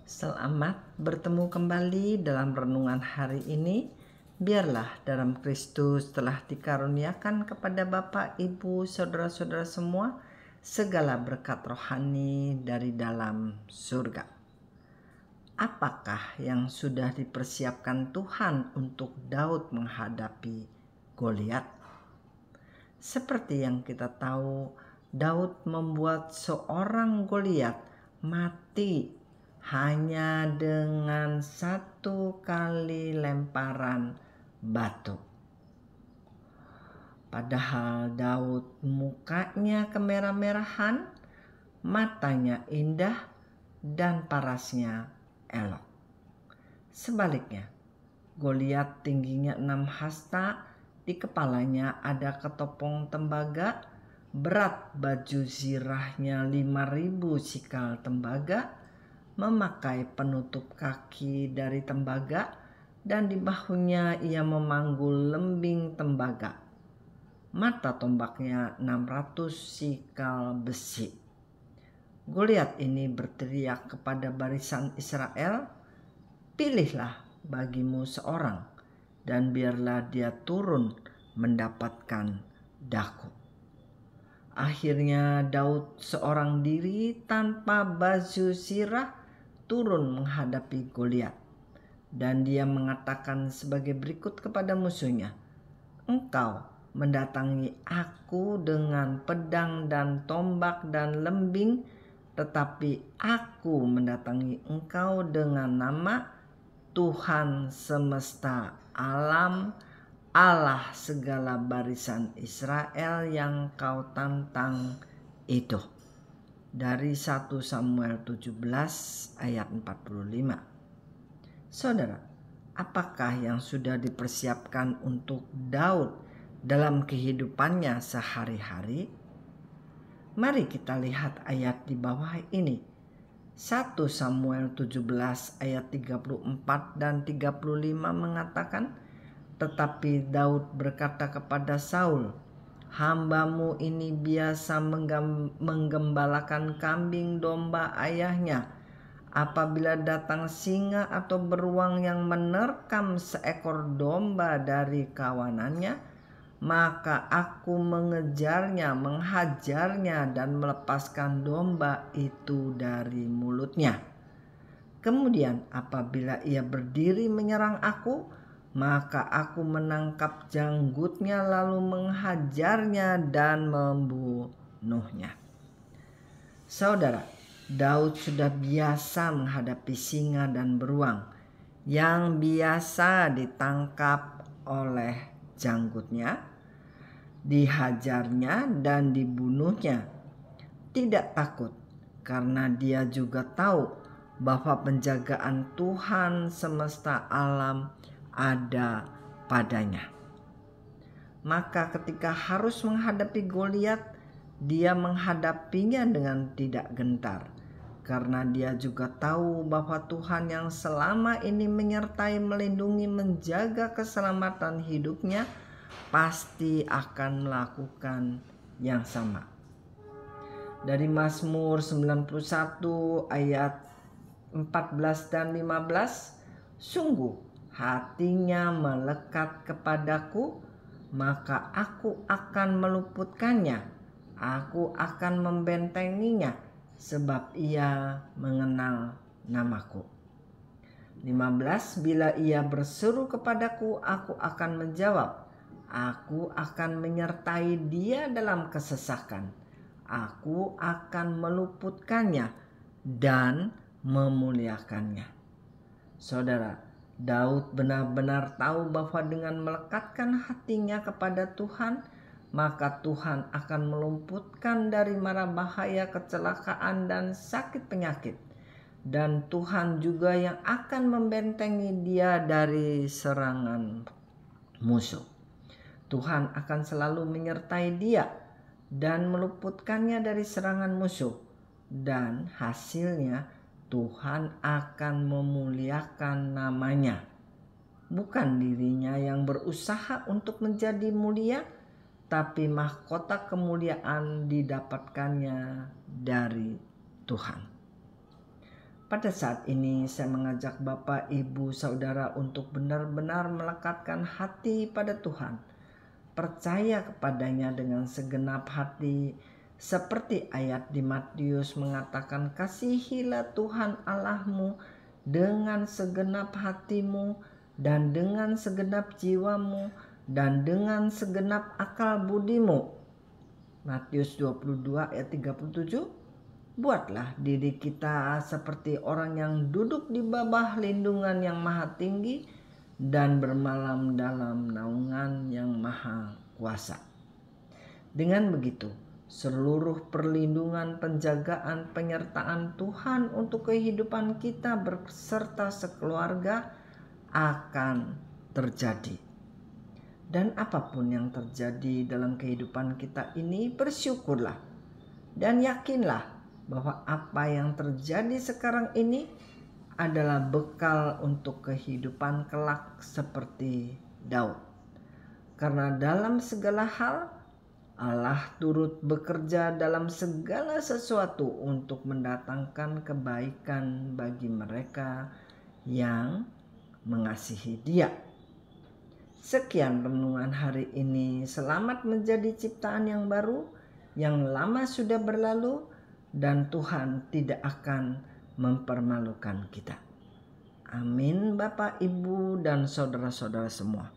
Selamat bertemu kembali dalam renungan hari ini. Biarlah dalam Kristus telah dikaruniakan kepada Bapak, Ibu, saudara-saudara semua segala berkat rohani dari dalam surga. Apakah yang sudah dipersiapkan Tuhan untuk Daud menghadapi Goliat? Seperti yang kita tahu, Daud membuat seorang Goliat mati hanya dengan 1 kali lemparan batu. Padahal Daud mukanya kemerah-merahan, matanya indah, dan parasnya elok. Sebaliknya, Goliat tingginya 6 hasta, di kepalanya ada ketopong tembaga, berat baju zirahnya 5.000 sikal tembaga, memakai penutup kaki dari tembaga, dan di bahunya ia memanggul lembing tembaga. Mata tombaknya 600 sikal besi. Goliat ini berteriak kepada barisan Israel, "Pilihlah bagimu seorang, dan biarlah dia turun mendapatkan daku." Akhirnya Daud seorang diri tanpa baju zirah turun menghadapi Goliat, dan dia mengatakan sebagai berikut kepada musuhnya, "Engkau mendatangi aku dengan pedang dan tombak dan lembing, tetapi aku mendatangi engkau dengan nama Tuhan semesta alam, Allah segala barisan Israel yang kau tantang itu." Dari 1 Samuel 17 ayat 45. Saudara, apakah yang sudah dipersiapkan untuk Daud dalam kehidupannya sehari-hari? Mari kita lihat ayat di bawah ini. 1 Samuel 17 ayat 34 dan 35 mengatakan, "Tetapi Daud berkata kepada Saul, Hambamu ini biasa menggembalakan kambing domba ayahnya. Apabila datang singa atau beruang yang menerkam seekor domba dari kawanannya, maka aku mengejarnya, menghajarnya, dan melepaskan domba itu dari mulutnya. Kemudian apabila ia berdiri menyerang aku, maka aku menangkap janggutnya lalu menghajarnya dan membunuhnya." Saudara, Daud sudah biasa menghadapi singa dan beruang yang biasa ditangkap oleh janggutnya, dihajarnya, dan dibunuhnya. Tidak takut, karena dia juga tahu bahwa penjagaan Tuhan semesta alam ada padanya. Maka ketika harus menghadapi Goliat, dia menghadapinya dengan tidak gentar, karena dia juga tahu bahwa Tuhan yang selama ini menyertai, melindungi, menjaga keselamatan hidupnya pasti akan melakukan yang sama. Dari Mazmur 91 ayat 14 dan 15, "Sungguh hatinya melekat kepadaku, maka aku akan meluputkannya. Aku akan membentenginya, sebab ia mengenal namaku." 15, "Bila ia berseru kepadaku, aku akan menjawab. Aku akan menyertai dia dalam kesesakan. Aku akan meluputkannya dan memuliakannya." Saudara, Daud benar-benar tahu bahwa dengan melekatkan hatinya kepada Tuhan, maka Tuhan akan meluputkan dari mara bahaya, kecelakaan, dan sakit penyakit. Dan Tuhan juga yang akan membentengi dia dari serangan musuh. Tuhan akan selalu menyertai dia dan meluputkannya dari serangan musuh. Dan hasilnya Tuhan akan memuliakan namanya. Bukan dirinya yang berusaha untuk menjadi mulia, tapi mahkota kemuliaan didapatkannya dari Tuhan. Pada saat ini saya mengajak Bapak, Ibu, Saudara untuk benar-benar melekatkan hati pada Tuhan. Percaya kepadanya dengan segenap hati, seperti ayat di Matius mengatakan, kasihilah Tuhan Allahmu dengan segenap hatimu dan dengan segenap jiwamu dan dengan segenap akal budimu. Matius 22 ayat 37. Buatlah diri kita seperti orang yang duduk di bawah lindungan yang maha tinggi dan bermalam dalam naungan yang maha kuasa. Dengan begitu, seluruh perlindungan, penjagaan, penyertaan Tuhan untuk kehidupan kita beserta sekeluarga akan terjadi. Dan apapun yang terjadi dalam kehidupan kita ini, bersyukurlah dan yakinlah bahwa apa yang terjadi sekarang ini adalah bekal untuk kehidupan kelak seperti Daud. Karena dalam segala hal Allah turut bekerja dalam segala sesuatu untuk mendatangkan kebaikan bagi mereka yang mengasihi Dia. Sekian renungan hari ini. Selamat menjadi ciptaan yang baru, yang lama sudah berlalu, dan Tuhan tidak akan mempermalukan kita. Amin, Bapak, Ibu, dan saudara-saudara semua.